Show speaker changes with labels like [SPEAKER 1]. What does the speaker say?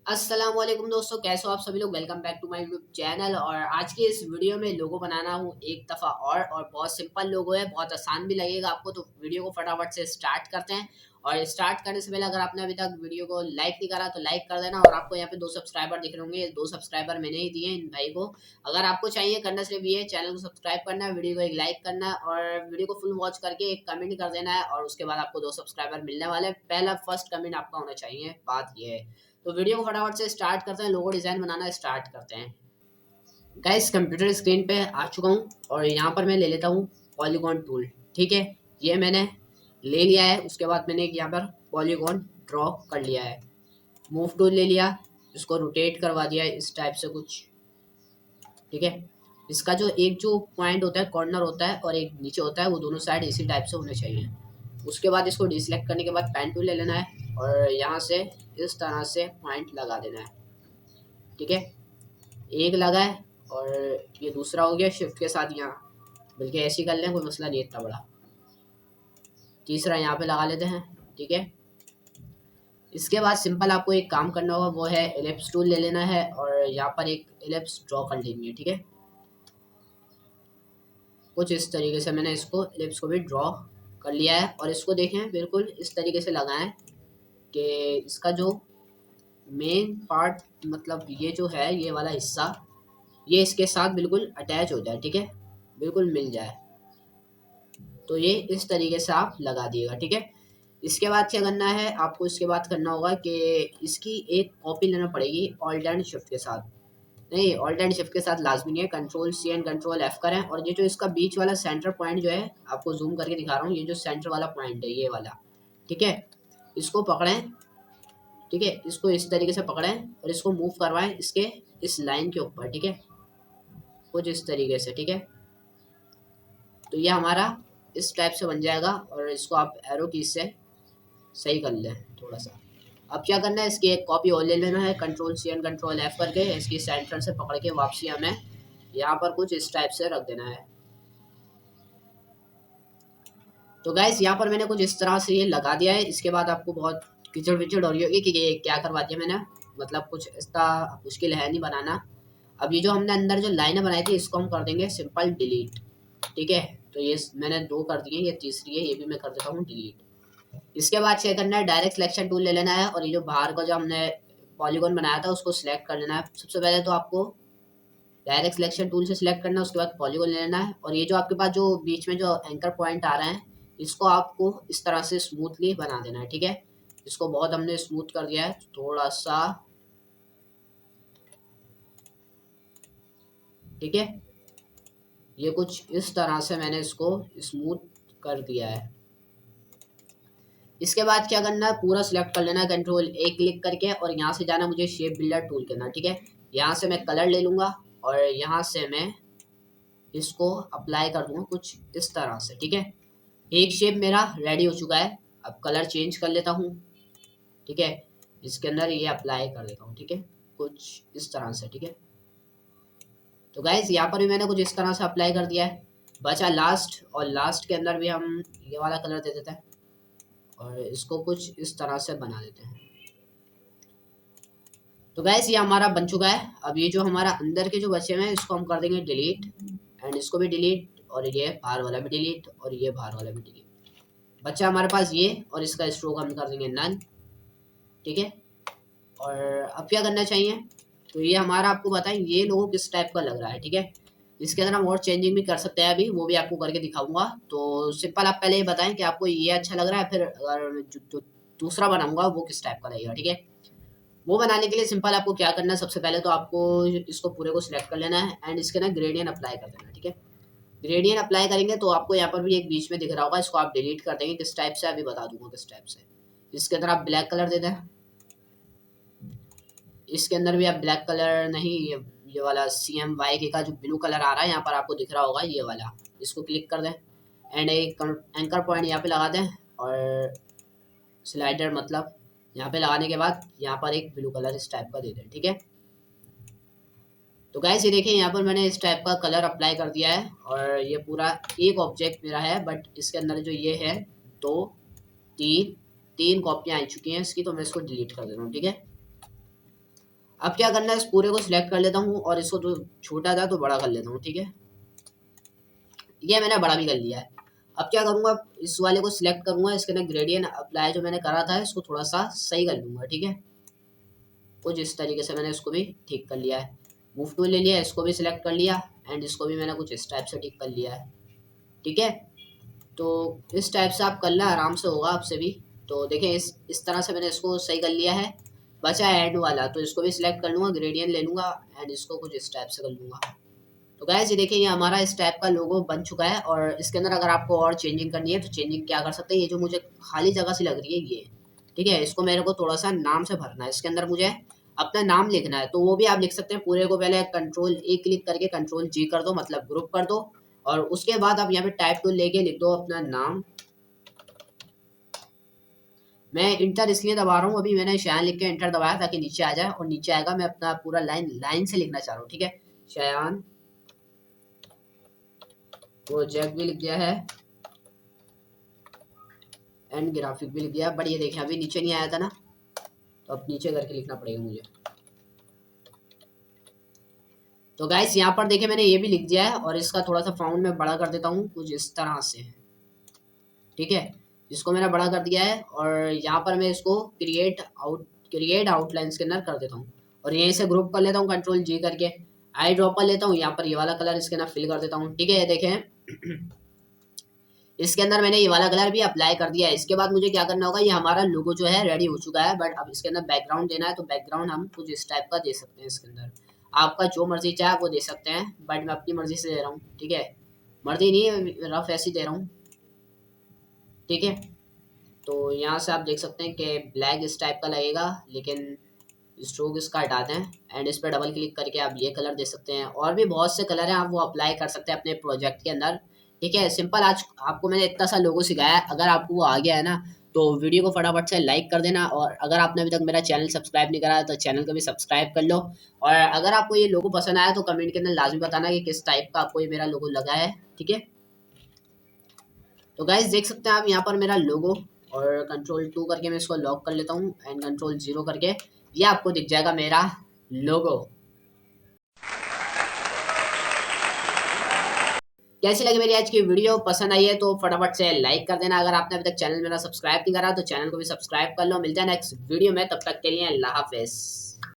[SPEAKER 1] अस्सलाम वालेकुम दोस्तों, कैसे हो आप सभी लोग। Welcome back to my YouTube channel. और आज के इस वीडियो में लोगो बनाना हूँ एक दफ़ा और बहुत सिंपल लोगो है, बहुत आसान भी लगेगा आपको। तो वीडियो को फटाफट से स्टार्ट करते हैं। और स्टार्ट करने से पहले अगर आपने अभी तक वीडियो को लाइक नहीं करा तो लाइक कर देना। और आपको यहाँ पे 2 सब्सक्राइबर दिख रहे होंगे, ये 2 सब्सक्राइबर मैंने ही दिए इन भाई को। अगर आपको चाहिए करना सिर्फ ये है, चैनल को सब्सक्राइब करना है, वीडियो को एक लाइक करना है और वीडियो को फुल वॉच करके एक कमेंट कर देना है। और उसके बाद आपको 2 सब्सक्राइबर मिलने वाले हैं। पहला फर्स्ट कमेंट आपका होना चाहिए, बात ये है। तो वीडियो को फटाफट से स्टार्ट करते हैं, लोगो डिज़ाइन बनाना स्टार्ट करते हैं। गाइस कंप्यूटर स्क्रीन पे आ चुका हूँ और यहाँ पर मैं ले लेता हूँ पॉलीगॉन टूल। ठीक है, ये मैंने ले लिया है। उसके बाद मैंने यहाँ पर पॉलीगॉन ड्रॉ कर लिया है। मूव टूल ले लिया, इसको रोटेट करवा दिया इस टाइप से कुछ। ठीक है, इसका जो पॉइंट होता है, कॉर्नर होता है और एक नीचे होता है, वो दोनों साइड इसी टाइप से होने चाहिए। उसके बाद इसको डिसलेक्ट करने के बाद पेन टूल ले लेना है और यहाँ से इस तरह से पॉइंट लगा देना है। ठीक है, एक लगा है और ये दूसरा हो गया शिफ्ट के साथ यहाँ, बल्कि ऐसे ही कर लें, कोई मसला नहीं है इतना बड़ा। तीसरा यहाँ पे लगा लेते हैं। ठीक है, इसके बाद सिंपल आपको एक काम करना होगा, वो है एलिप्स टूल ले लेना है और यहाँ पर एक एलिप्स ड्रॉ कर लेनी है। ठीक है, कुछ इस तरीके से मैंने इसको एलिप्स को भी ड्रॉ कर लिया है। और इसको देखें बिल्कुल इस तरीके से लगाएं कि इसका जो मेन पार्ट, मतलब ये जो है ये वाला हिस्सा, ये इसके साथ बिल्कुल अटैच हो जाए। ठीक है, बिल्कुल मिल जाए। तो ये इस तरीके से आप लगा दिएगा। ठीक है, इसके बाद क्या करना है आपको, इसके बाद करना होगा कि इसकी एक कॉपी लेना पड़ेगी ऑल्ट एंड शिफ्ट के साथ। नहीं, ऑल्ट एंड शिफ्ट के साथ लाजमी नहीं है, control C and control F करें। और ये जो इसका बीच वाला सेंटर पॉइंट जो है, आपको जूम करके दिखा रहा हूँ, ये जो सेंटर वाला पॉइंट है ये वाला। ठीक है, इसको पकड़ें। ठीक है, इसको इस तरीके से पकड़ें और इसको मूव करवाएं इसके इस लाइन के ऊपर। ठीक है, कुछ इस तरीके से। ठीक है, तो ये हमारा इस टाइप से बन जाएगा और इसको आप एरो की से सही कर लें थोड़ा सा। अब क्या करना है, इसकी एक कॉपी और ले लेना है, control C and control F करके इसकी सेंटर से पकड़ के वापसी हमें यहाँ पर कुछ इस टाइप से रख देना है। तो गाइस यहाँ पर मैंने कुछ इस तरह से ये लगा दिया है। इसके बाद आपको बहुत कीचड़ विचड़ हो रही होगी कि ये क्या करवा दिया मैंने, मतलब कुछ इसका मुश्किल है नहीं बनाना। अब ये जो हमने अंदर जो लाइनें बनाई थी, इसको हम कर देंगे सिंपल डिलीट। ठीक है, तो ये मैंने 2 कर दिए, ये तीसरी है, ये भी मैं कर देता हूँ डिलीट। इसके बाद क्या करना है, डायरेक्ट सिलेक्शन टूल ले लेना है और ये जो बाहर का जो हमने पॉलीगॉन बनाया था उसको सिलेक्ट कर लेना है। सबसे पहले तो आपको डायरेक्ट सिलेक्शन टूल से सिलेक्ट करना है, उसके बाद पॉलीगॉन ले लेना है। और ये जो आपके पास जो बीच में जो एंकर पॉइंट आ रहे हैं, इसको आपको इस तरह से स्मूथली बना देना है। ठीक है, इसको बहुत हमने स्मूथ कर दिया है थोड़ा सा। ठीक है, ये कुछ इस तरह से मैंने इसको स्मूथ कर दिया है। इसके बाद क्या करना है, पूरा सिलेक्ट कर लेना है कंट्रोल ए क्लिक करके और यहाँ से जाना मुझे शेप बिल्डर टूल करना। ठीक है, यहाँ से मैं कलर ले लूँगा और यहाँ से मैं इसको अप्लाई कर दूँगा कुछ इस तरह से। ठीक है, एक शेप मेरा रेडी हो चुका है। अब कलर चेंज कर लेता हूँ। ठीक है, इसके अंदर ये अप्लाई कर देता हूँ। ठीक है, कुछ इस तरह से। ठीक है, तो गाइज यहाँ पर भी मैंने कुछ इस तरह से अप्लाई कर दिया है। बचा लास्ट, और लास्ट के अंदर भी हम ये वाला कलर दे देते हैं और इसको कुछ इस तरह से बना देते हैं। तो गैस ये हमारा बन चुका है। अब ये जो हमारा अंदर के जो बचे हुए हैं इसको हम कर देंगे डिलीट, एंड इसको भी डिलीट और ये बाहर वाला भी डिलीट और ये बाहर वाला भी डिलीट। बचा हमारे पास ये, और इसका स्ट्रोक हम कर देंगे नन। ठीक है, और अब क्या करना चाहिए, तो ये हमारा आपको बताएं ये लोगो किस टाइप का लग रहा है। ठीक है, इसके अंदर हम और चेंजिंग भी कर सकते हैं, अभी वो भी आपको करके दिखाऊंगा। तो सिंपल आप पहले ये बताएं कि आपको ये अच्छा लग रहा है, फिर अगर जो दूसरा बनाऊंगा वो किस टाइप का लगेगा। ठीक है, वो बनाने के लिए सिंपल आपको क्या करना है, सबसे पहले तो आपको इसको पूरे को सिलेक्ट कर लेना है एंड इसके ना ग्रेडियंट अप्लाई कर देना है। ठीक है, ग्रेडियंट अप्लाई करेंगे तो आपको यहाँ पर भी एक बीच में दिख रहा होगा, इसको आप डिलीट कर देंगे। किस टाइप से अभी बता दूंगा किस टाइप से। इसके अंदर आप ब्लैक कलर दे दें, इसके अंदर भी आप ब्लैक कलर नहीं, ये वाला CMYK का जो ब्लू कलर आ रहा है यहाँ पर आपको दिख रहा होगा, ये वाला, इसको क्लिक कर दें एंड एक एंकर पॉइंट यहाँ पे लगा दें और स्लाइडर मतलब यहाँ पे लगाने के बाद यहाँ पर एक ब्लू कलर इस टाइप का दे दें। ठीक है, तो गाइस ये देखिए यहाँ पर मैंने इस टाइप का कलर अप्लाई कर दिया है और ये पूरा एक ऑब्जेक्ट मेरा है, बट इसके अंदर जो ये है 2 3 कॉपियाँ आ चुकी हैं इसकी, तो मैं इसको डिलीट कर दे रहा हूँ। ठीक है, अब क्या करना है, इस पूरे को सिलेक्ट कर लेता हूँ और इसको तो छोटा था तो बड़ा कर लेता हूँ। ठीक है, ये मैंने बड़ा भी कर लिया है। अब क्या करूँगा, इस वाले को सिलेक्ट करूँगा, इसके अंदर ग्रेडियंट अप्लाई जो मैंने करा था इसको थोड़ा सा सही कर लूँगा। ठीक है, कुछ इस तरीके से मैंने इसको भी ठीक कर लिया है। मूव टूल ले लिया, इसको भी सिलेक्ट कर लिया एंड इसको भी मैंने कुछ इस टाइप से ठीक कर लिया है। ठीक है, तो इस टाइप से आप कर लें, आराम से होगा आपसे भी। तो देखें, इस तरह से मैंने इसको सही कर लिया है। बचा एंड वाला, तो इसको भी सिलेक्ट कर लूँगा, ग्रेडियंट ले लूँगा एंड इसको कुछ इस टाइप से कर लूँगा। तो गाइस ये देखिए, ये हमारा इस टाइप का लोगो बन चुका है। और इसके अंदर अगर आपको और चेंजिंग करनी है तो चेंजिंग क्या कर सकते हैं, ये जो मुझे खाली जगह सी लग रही है ये, ठीक है, इसको मेरे को थोड़ा सा नाम से भरना है। इसके अंदर मुझे अपना नाम लिखना है, तो वो भी आप लिख सकते हैं। पूरे को पहले कंट्रोल A क्लिक करके कंट्रोल G कर दो, मतलब ग्रुप कर दो, और उसके बाद आप यहाँ पे टाइप टूल लेके लिख दो अपना नाम। मैं इंटर इसलिए दबा रहा हूँ, अभी मैंने शयान लिख के इंटर दबाया ताकि नीचे आ जाए, और नीचे आएगा। मैं अपना पूरा लाइन लाइन से लिखना चाह रहा हूँ। ठीक है, शयान प्रोजेक्ट भी लिख दिया है एंड ग्राफिक भी लिख दिया, बट ये देखें अभी नीचे नहीं आया था ना, तो अब नीचे करके लिखना पड़ेगा मुझे। तो गाइस यहाँ पर देखें मैंने ये भी लिख दिया है, और इसका थोड़ा सा फाउंड में बड़ा कर देता हूँ कुछ इस तरह से। ठीक है, इसको मैंने बड़ा कर दिया है, और यहाँ पर मैं इसको क्रिएट आउटलाइंस के अंदर कर देता हूँ, और यहीं से ग्रुप कर लेता हूँ कंट्रोल G करके। आई ड्रॉप कर लेता हूँ, यहाँ पर ये वाला कलर इसके अंदर फिल कर देता हूँ। ठीक है, ये देखें इसके अंदर मैंने ये वाला कलर भी अप्लाई कर दिया है। इसके बाद मुझे क्या करना होगा, ये हमारा लोगो जो है रेडी हो चुका है, बट अब इसके अंदर बैकग्राउंड देना है। तो बैकग्राउंड हम कुछ इस टाइप का दे सकते हैं। इसके अंदर आपका जो मर्जी चाहे वो दे सकते हैं, बट मैं अपनी मर्जी से दे रहा हूँ। ठीक है, मर्जी नहीं, रफ ऐसी दे रहा हूँ। ठीक है, तो यहाँ से आप देख सकते हैं कि ब्लैक इस टाइप का लगेगा, लेकिन स्ट्रोक इसका हटा दें एंड इस पर डबल क्लिक करके आप ये कलर दे सकते हैं। और भी बहुत से कलर हैं, आप वो अप्लाई कर सकते हैं अपने प्रोजेक्ट के अंदर। ठीक है, सिंपल। आज आपको मैंने इतना सा लोगो सिखाया है, अगर आपको वो आ गया है ना तो वीडियो को फटाफट से लाइक कर देना, और अगर आपने अभी तक मेरा चैनल सब्सक्राइब नहीं करा है तो चैनल को भी सब्सक्राइब कर लो। और अगर आपको ये लोगो पसंद आया तो कमेंट के अंदर लाजमी बताना कि किस टाइप का आपको ये मेरा लोगो लगा है। ठीक है, तो गाइज देख सकते हैं आप यहाँ पर मेरा लोगो, और कंट्रोल 2 करके मैं इसको लॉक कर लेता हूँ एंड कंट्रोल 0 करके ये आपको दिख जाएगा मेरा लोगो। कैसी लगी मेरी आज की वीडियो, पसंद आई है तो फटाफट से लाइक कर देना। अगर आपने अभी तक चैनल मेरा सब्सक्राइब नहीं करा तो चैनल को भी सब्सक्राइब कर लो। मिलते हैं नेक्स्ट वीडियो में, तब तक के लिए अल्लाह हाफिज।